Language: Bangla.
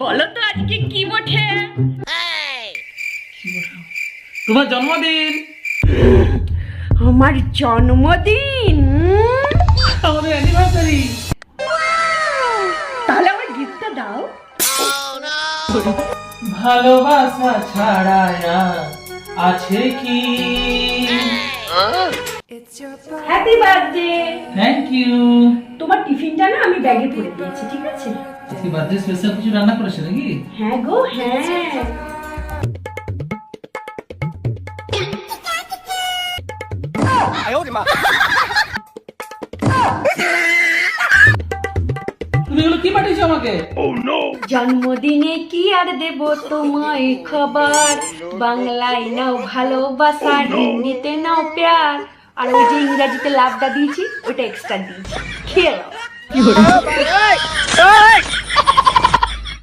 বলো তো আজকে কি বটে? তোমার জন্মদিন। আমার জন্মদিন? আমাদের অ্যানিভার্সারি। তাহলে আমার গিফটটা দাও। ভালোবাসা ছাড়া আর আছে কি? Happy birthday. Thank you. তোমার টিফিনটা না আমি ব্যাগে ভরে দিয়েছি, ঠিক আছে? আজকে বার্থডে স্পেশাল কিছু রান্না করেছে নাকি? হ্যাঁ গো হ্যাঁ। তুমি এগুলো কি পাঠিয়েছো আমাকে? জন্মদিনে কি আর দেব তোমায় খবর, বাংলায় নাও ভালোবাসা, হিন্দিতে নাও প্যার, আর ওই যে ইংরাজিতে লাভটা দিয়েছি ওটা এক্সট্রা দিয়েছি, খেয়ে নাও।